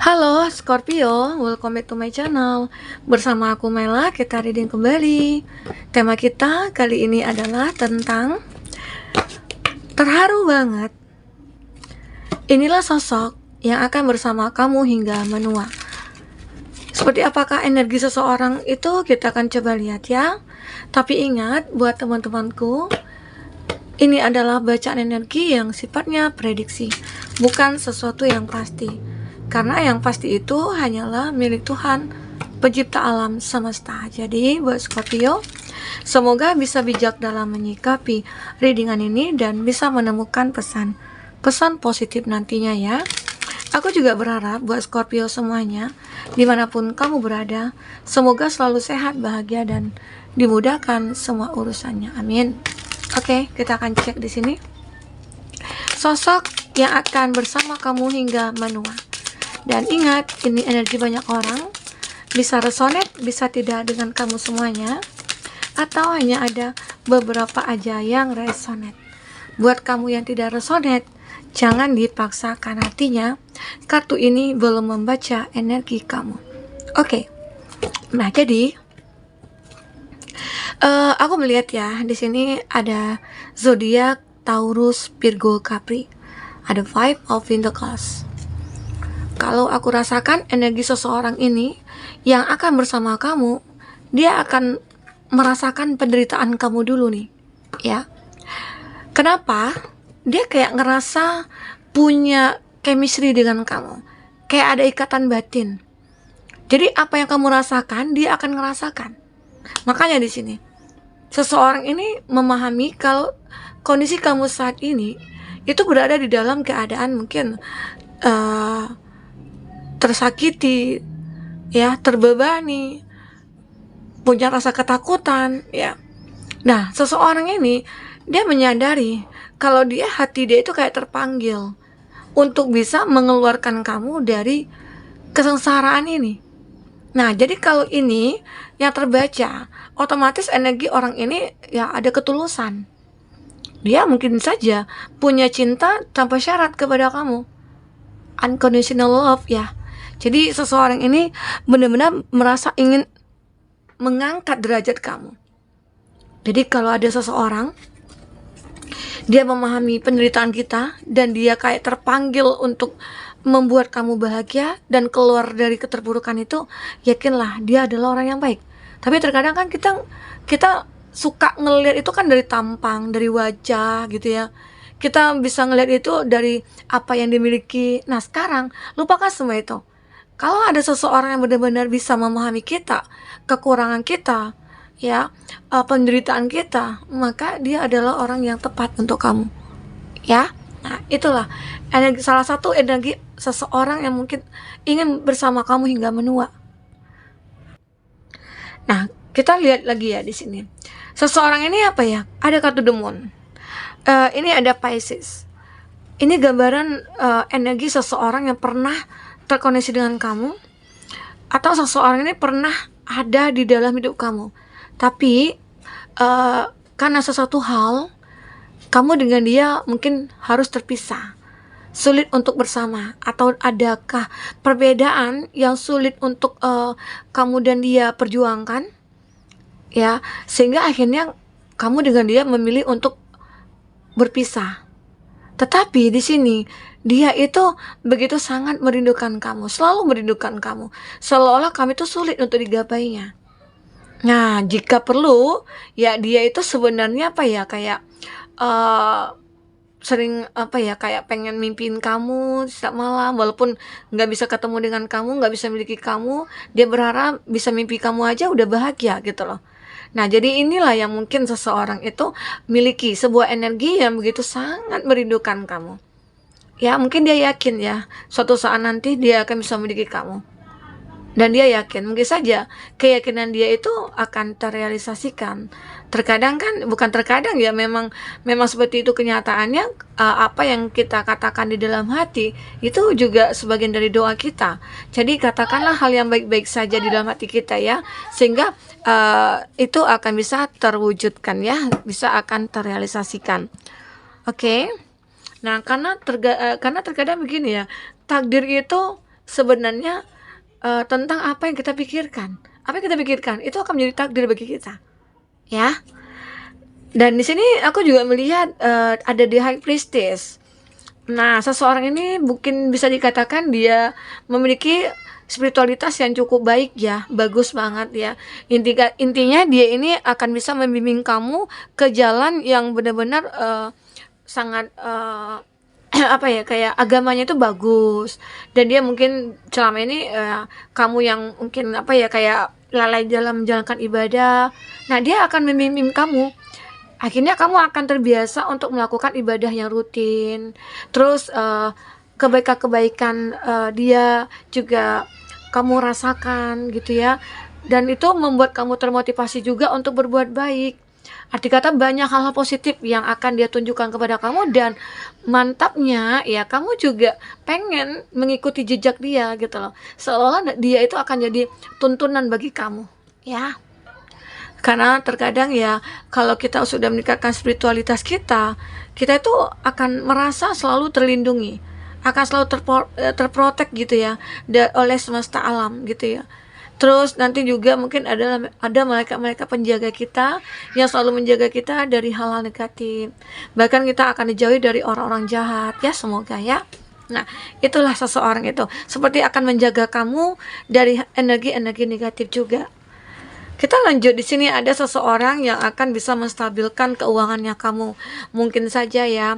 Halo Scorpio, welcome back to my channel. Bersama aku Mela, kita reading kembali. Tema kita kali ini adalah tentang terharu banget. Inilah sosok yang akan bersama kamu hingga menua. Seperti apakah energi seseorang itu kita akan coba lihat ya. Tapi ingat buat teman-temanku, ini adalah bacaan energi yang sifatnya prediksi, bukan sesuatu yang pasti. Karena yang pasti itu hanyalah milik Tuhan, pencipta alam semesta. Jadi buat Scorpio, semoga bisa bijak dalam menyikapi readingan ini dan bisa menemukan pesan positif nantinya ya. Aku juga berharap buat Scorpio semuanya, dimanapun kamu berada, semoga selalu sehat, bahagia, dan dimudahkan semua urusannya. Amin. Oke, kita akan cek di sini. Sosok yang akan bersama kamu hingga menua. Dan ingat, ini energi banyak orang, bisa resonate, bisa tidak dengan kamu semuanya, atau hanya ada beberapa aja yang resonate. Buat kamu yang tidak resonate, jangan dipaksakan, artinya kartu ini belum membaca energi kamu. Oke. Nah, jadi aku melihat ya, di sini ada zodiak Taurus, Virgo, Capri. Ada Five of Pentacles. Kalau aku rasakan energi seseorang ini yang akan bersama kamu, dia akan merasakan penderitaan kamu dulu nih, ya. Kenapa? Dia kayak ngerasa punya chemistry dengan kamu, kayak ada ikatan batin. Jadi apa yang kamu rasakan, dia akan ngerasakan. Makanya di sini, seseorang ini memahami kalau kondisi kamu saat ini itu berada di dalam keadaan mungkin tersakiti, ya, terbebani, punya rasa ketakutan, ya. Nah, seseorang ini dia menyadari kalau hati dia itu kayak terpanggil untuk bisa mengeluarkan kamu dari kesengsaraan ini. Nah, jadi kalau ini yang terbaca, otomatis energi orang ini ya ada ketulusan. Dia mungkin saja punya cinta tanpa syarat kepada kamu. Unconditional love ya. Jadi seseorang ini benar-benar merasa ingin mengangkat derajat kamu. Jadi kalau ada seseorang, dia memahami penderitaan kita dan dia kayak terpanggil untuk membuat kamu bahagia dan keluar dari keterpurukan itu, yakinlah dia adalah orang yang baik. Tapi terkadang kan kita suka ngelihat itu kan dari tampang, dari wajah gitu ya. Kita bisa ngelihat itu dari apa yang dimiliki. Nah sekarang lupakan semua itu. Kalau ada seseorang yang benar-benar bisa memahami kita, kekurangan kita, ya, penderitaan kita, maka dia adalah orang yang tepat untuk kamu, ya. Nah, itulah salah satu energi seseorang yang mungkin ingin bersama kamu hingga menua. Nah, kita lihat lagi ya di sini. Seseorang ini apa ya? Ada kartu The Moon. Ini ada Pisces. Ini gambaran energi seseorang yang pernah terkoneksi dengan kamu, atau seseorang ini pernah ada di dalam hidup kamu, tapi karena sesuatu hal kamu dengan dia mungkin harus terpisah, sulit untuk bersama, atau adakah perbedaan yang sulit untuk kamu dan dia perjuangkan, ya, sehingga akhirnya kamu dengan dia memilih untuk berpisah. Tetapi di sini dia itu begitu sangat merindukan kamu, selalu merindukan kamu, seolah-olah kamu itu sulit untuk digapainya. Nah, jika perlu, ya dia itu sebenarnya apa ya, kayak sering apa ya, kayak pengen mimpiin kamu setiap malam, walaupun nggak bisa ketemu dengan kamu, nggak bisa miliki kamu, dia berharap bisa mimpi kamu aja udah bahagia gitu loh. Nah, jadi inilah yang mungkin seseorang itu miliki, sebuah energi yang begitu sangat merindukan kamu. Ya, mungkin dia yakin ya, suatu saat nanti dia akan bisa memiliki kamu. Dan dia yakin, mungkin saja keyakinan dia itu akan terrealisasikan. Terkadang kan, bukan terkadang ya, memang seperti itu kenyataannya. Apa yang kita katakan di dalam hati, itu juga sebagian dari doa kita. Jadi katakanlah hal yang baik-baik saja di dalam hati kita ya, sehingga itu akan bisa terwujudkan ya, bisa akan terrealisasikan. Oke. Nah, karena terkadang begini ya, takdir itu sebenarnya tentang apa yang kita pikirkan. Apa yang kita pikirkan itu akan menjadi takdir bagi kita, ya. Dan di sini aku juga melihat ada the high priestess. Nah, seseorang ini mungkin bisa dikatakan dia memiliki spiritualitas yang cukup baik ya, bagus banget ya. Intinya dia ini akan bisa membimbing kamu ke jalan yang benar-benar sangat apa ya, kayak agamanya itu bagus, dan dia mungkin selama ini kamu yang mungkin apa ya, kayak lalai dalam menjalankan ibadah. Nah, dia akan membimbing kamu. Akhirnya kamu akan terbiasa untuk melakukan ibadah yang rutin. Terus kebaikan-kebaikan dia juga kamu rasakan gitu ya. Dan itu membuat kamu termotivasi juga untuk berbuat baik. Arti kata banyak hal-hal positif yang akan dia tunjukkan kepada kamu, dan mantapnya ya kamu juga pengen mengikuti jejak dia gitu loh. Seolah-olah dia itu akan jadi tuntunan bagi kamu, ya. Karena terkadang ya kalau kita sudah meningkatkan spiritualitas kita, kita itu akan merasa selalu terlindungi, akan selalu terprotek gitu ya, oleh semesta alam gitu ya. Terus nanti juga mungkin ada malaikat-malaikat penjaga kita yang selalu menjaga kita dari hal-hal negatif. Bahkan kita akan dijauhi dari orang-orang jahat ya, semoga ya. Nah, itulah seseorang itu seperti akan menjaga kamu dari energi-energi negatif juga. Kita lanjut, di sini ada seseorang yang akan bisa menstabilkan keuangannya kamu. Mungkin saja ya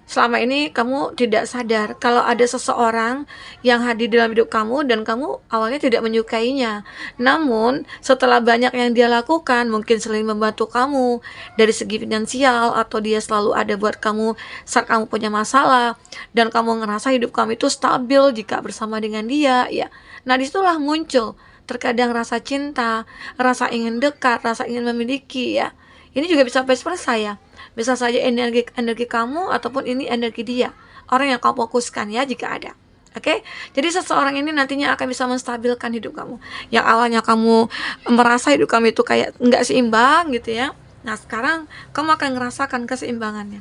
selama ini kamu tidak sadar kalau ada seseorang yang hadir dalam hidup kamu dan kamu awalnya tidak menyukainya. Namun setelah banyak yang dia lakukan, mungkin selain membantu kamu dari segi finansial, atau dia selalu ada buat kamu saat kamu punya masalah, dan kamu ngerasa hidup kamu itu stabil jika bersama dengan dia ya. Nah, disitulah muncul terkadang rasa cinta, rasa ingin dekat, rasa ingin memiliki ya. Ini juga bisa vice versa ya. Bisa saja energi kamu ataupun ini energi dia, orang yang kamu fokuskan ya, jika ada. Oke, jadi seseorang ini nantinya akan bisa menstabilkan hidup kamu. Yang awalnya kamu merasa hidup kamu itu kayak nggak seimbang gitu ya. Nah, sekarang kamu akan ngerasakan keseimbangannya.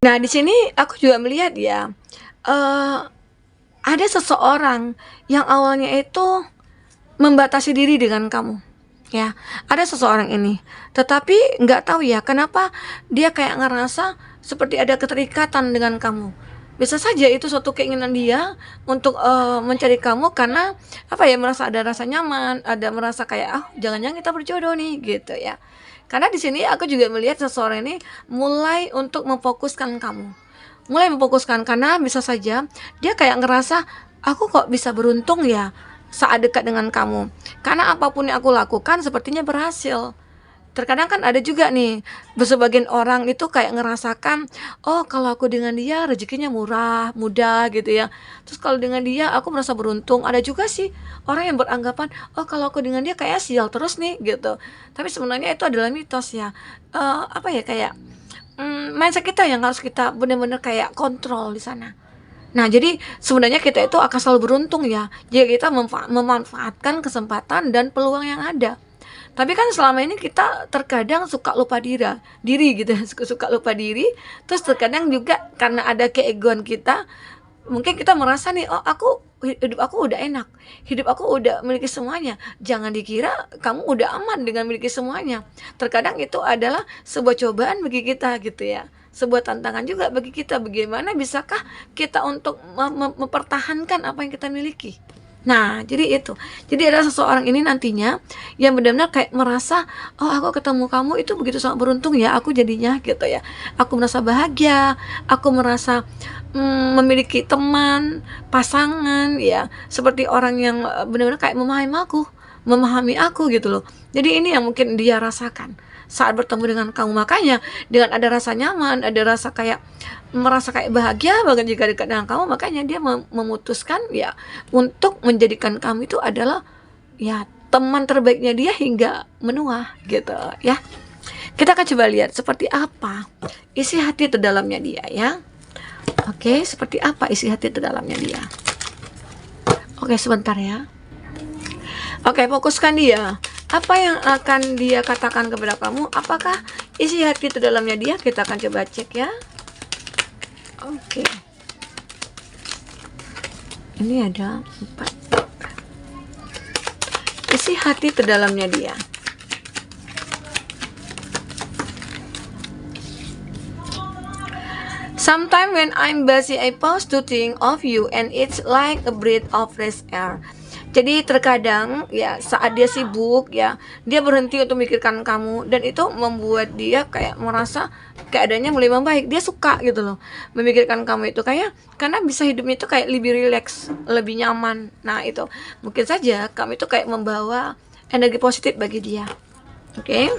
Nah, di sini aku juga melihat ya, ada seseorang yang awalnya itu membatasi diri dengan kamu. Ya, ada seseorang ini, tetapi nggak tahu ya kenapa dia kayak ngerasa seperti ada keterikatan dengan kamu. Bisa saja itu suatu keinginan dia untuk mencari kamu karena apa ya, merasa ada rasa nyaman, ada merasa kayak jangan-jangan kita berjodoh nih gitu ya. Karena di sini aku juga melihat seseorang ini mulai untuk memfokuskan kamu, mulai memfokuskan, karena bisa saja dia kayak ngerasa aku kok bisa beruntung ya saat dekat dengan kamu, karena apapun yang aku lakukan sepertinya berhasil. Terkadang kan ada juga nih, sebagian orang itu kayak ngerasakan, oh kalau aku dengan dia rezekinya murah, mudah gitu ya. Terus kalau dengan dia aku merasa beruntung. Ada juga sih orang yang beranggapan, oh kalau aku dengan dia kayak sial terus nih gitu. Tapi sebenarnya itu adalah mitos ya. Apa ya, kayak mindset kita yang harus kita benar-benar kayak kontrol di sana. Nah, jadi sebenarnya kita itu akan selalu beruntung ya jika kita memanfaatkan kesempatan dan peluang yang ada. Tapi kan selama ini kita terkadang suka lupa diri gitu, suka lupa diri. Terus terkadang juga karena ada keegoan kita, mungkin kita merasa nih, oh hidup aku udah enak, hidup aku udah memiliki semuanya. Jangan dikira kamu udah aman dengan memiliki semuanya. Terkadang itu adalah sebuah cobaan bagi kita gitu ya, sebuah tantangan juga bagi kita. Bagaimana bisakah kita untuk mempertahankan apa yang kita miliki. Nah, jadi itu. Jadi ada seseorang ini nantinya yang benar-benar kayak merasa, oh aku ketemu kamu itu begitu sangat beruntung ya aku jadinya gitu ya. Aku merasa bahagia, aku merasa memiliki teman, pasangan ya, seperti orang yang benar-benar kayak memahami aku gitu loh. Jadi ini yang mungkin dia rasakan saat bertemu dengan kamu. Makanya dengan ada rasa nyaman, ada rasa kayak merasa kayak bahagia banget jika dekat dengan kamu, makanya dia memutuskan ya untuk menjadikan kamu itu adalah ya teman terbaiknya dia hingga menua gitu ya. Kita akan coba lihat seperti apa isi hati terdalamnya dia ya. Oke, seperti apa isi hati terdalamnya dia. Oke, sebentar ya. Oke, fokuskan dia. Apa yang akan dia katakan kepada kamu? Apakah isi hati terdalamnya dia? Kita akan coba cek ya. Oke. Ini ada 4. Isi hati terdalamnya dia. Sometimes when I'm busy, I pause to think of you and it's like a breath of fresh air. Jadi terkadang ya saat dia sibuk ya, dia berhenti untuk memikirkan kamu dan itu membuat dia kayak merasa keadaannya mulai membaik. Dia suka gitu loh memikirkan kamu itu kayak karena bisa hidupnya itu kayak lebih rileks, lebih nyaman. Nah, itu mungkin saja kamu itu kayak membawa energi positif bagi dia. Oke,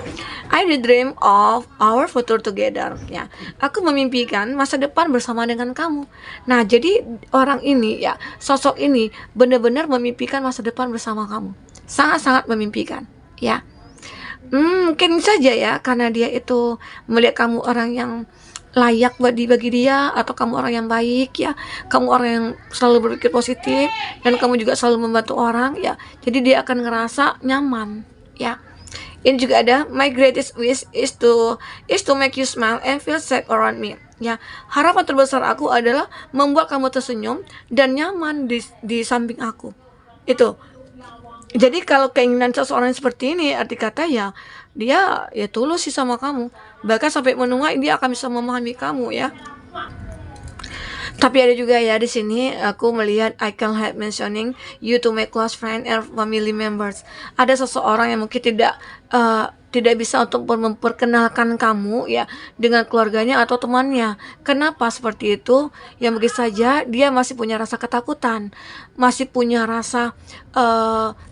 I dream of our future together. Ya, aku memimpikan masa depan bersama dengan kamu. Nah, jadi orang ini ya, sosok ini benar-benar memimpikan masa depan bersama kamu. Sangat-sangat memimpikan. Ya, mungkin saja ya, karena dia itu melihat kamu orang yang layak bagi dia, atau kamu orang yang baik ya, kamu orang yang selalu berpikir positif dan kamu juga selalu membantu orang ya. Jadi dia akan ngerasa nyaman. Ya. Ini juga ada my greatest wish is to make you smile and feel safe around me. Ya, harapan terbesar aku adalah membuat kamu tersenyum dan nyaman di samping aku. Itu. Jadi kalau keinginan seseorang seperti ini, arti kata ya dia ya tulus sih sama kamu. Bahkan sampai menua dia akan bisa memahami kamu ya. Tapi ada juga ya di sini aku melihat I can help mentioning you to my close friend or family members. Ada seseorang yang mungkin tidak bisa untuk memperkenalkan kamu ya dengan keluarganya atau temannya. Kenapa seperti itu? Ya mungkin saja dia masih punya rasa ketakutan, masih punya rasa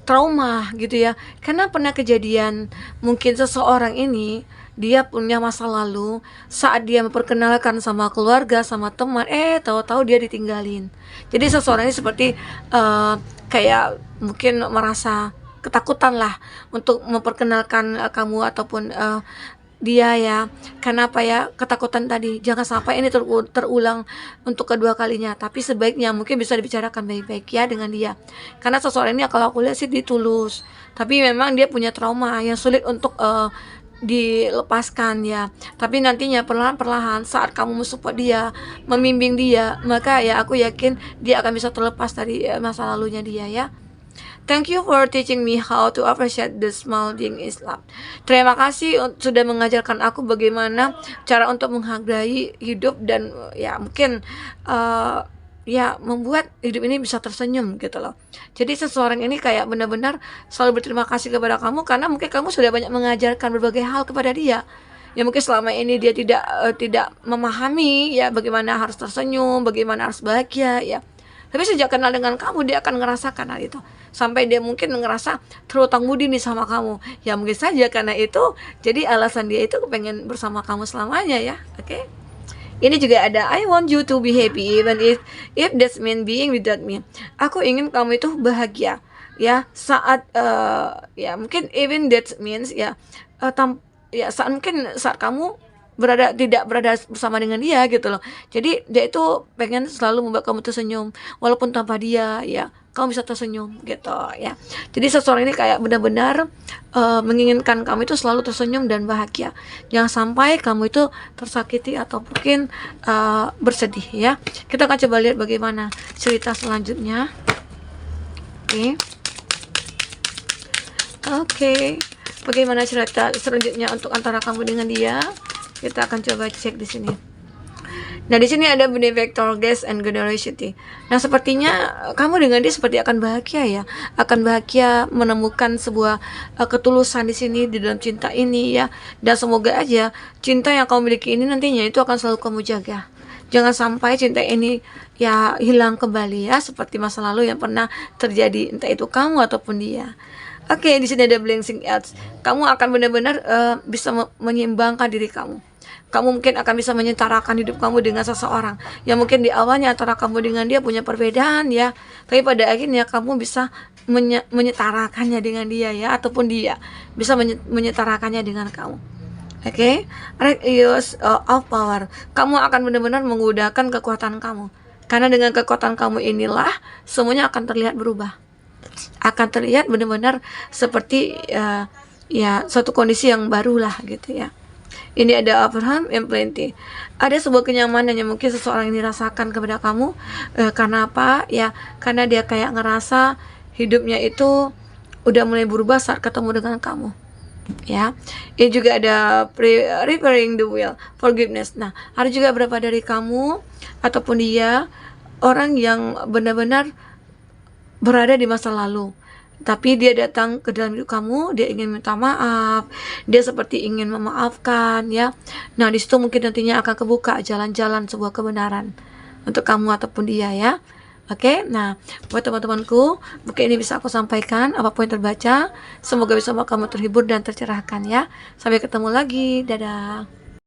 trauma gitu ya. Karena pernah kejadian mungkin seseorang ini dia punya masa lalu saat dia memperkenalkan sama keluarga, sama teman, tahu-tahu dia ditinggalin. Jadi seseorang ini seperti kayak mungkin merasa ketakutan lah untuk memperkenalkan kamu ataupun dia ya. Kenapa ya? Ketakutan tadi jangan sampai ini terulang untuk kedua kalinya. Tapi sebaiknya mungkin bisa dibicarakan baik-baik ya dengan dia. Karena seseorang ini kalau aku lihat sih ditulus, tapi memang dia punya trauma yang sulit untuk dilepaskan ya. Tapi nantinya perlahan-perlahan saat kamu mensupport dia, membimbing dia, maka ya aku yakin dia akan bisa terlepas dari masa lalunya dia ya. Thank you for teaching me how to appreciate the small thing is love. Terima kasih sudah mengajarkan aku bagaimana cara untuk menghargai hidup dan ya mungkin ya membuat hidup ini bisa tersenyum gitu loh. Jadi seseorang ini kayak benar-benar selalu berterima kasih kepada kamu karena mungkin kamu sudah banyak mengajarkan berbagai hal kepada dia. Ya mungkin selama ini dia tidak memahami ya bagaimana harus tersenyum, bagaimana harus bahagia ya. Tapi sejak kenal dengan kamu dia akan ngerasakan hal itu. Sampai dia mungkin ngerasa terutang budi nih sama kamu. Ya mungkin saja karena itu jadi alasan dia itu pengen bersama kamu selamanya ya. Oke. Ini juga ada I want you to be happy even if that means being without me. Aku ingin kamu itu bahagia ya saat ya mungkin even that means ya saat kamu tidak berada bersama dengan dia gitu loh. Jadi dia itu pengen selalu membuat kamu tersenyum walaupun tanpa dia ya kamu bisa tersenyum gitu ya. Jadi seseorang ini kayak benar-benar menginginkan kamu itu selalu tersenyum dan bahagia. Jangan sampai kamu itu tersakiti atau mungkin bersedih ya. Kita akan coba lihat bagaimana cerita selanjutnya. Oke. Bagaimana cerita selanjutnya untuk antara kamu dengan dia? Kita akan coba cek di sini. Nah, di sini ada benefactor, guest, and generosity. Nah, sepertinya kamu dengan dia seperti akan bahagia ya, akan bahagia menemukan sebuah ketulusan di sini di dalam cinta ini ya. Dan semoga aja cinta yang kamu miliki ini nantinya itu akan selalu kamu jaga. Jangan sampai cinta ini ya hilang kembali ya, seperti masa lalu yang pernah terjadi entah itu kamu ataupun dia. Oke, di sini ada balancing act. Kamu akan benar-benar bisa menyeimbangkan diri kamu. Kamu mungkin akan bisa menyetarakan hidup kamu dengan seseorang yang mungkin di awalnya antara kamu dengan dia punya perbedaan ya, tapi pada akhirnya kamu bisa menyetarakannya dengan dia ya, ataupun dia bisa menyetarakannya dengan kamu. Oke, right use of power. Kamu akan benar-benar menggunakan kekuatan kamu, karena dengan kekuatan kamu inilah semuanya akan terlihat berubah, akan terlihat benar-benar seperti ya suatu kondisi yang baru lah gitu ya. Ini ada Abraham and plenty. Ada sebuah kenyamanan yang mungkin seseorang ini rasakan kepada kamu. Karena apa? Ya, karena dia kayak ngerasa hidupnya itu udah mulai berubah saat ketemu dengan kamu. Ya, ini juga ada repairing the will, forgiveness. Nah, ada juga beberapa dari kamu ataupun dia orang yang benar-benar berada di masa lalu, tapi dia datang ke dalam hidup kamu, dia ingin minta maaf, dia seperti ingin memaafkan, ya. Nah, di situ mungkin nantinya akan kebuka jalan-jalan sebuah kebenaran untuk kamu ataupun dia, ya. Oke, nah buat teman-temanku, mungkin ini bisa aku sampaikan apapun yang terbaca. Semoga bisa membuat kamu terhibur dan tercerahkan, ya. Sampai ketemu lagi, dadah.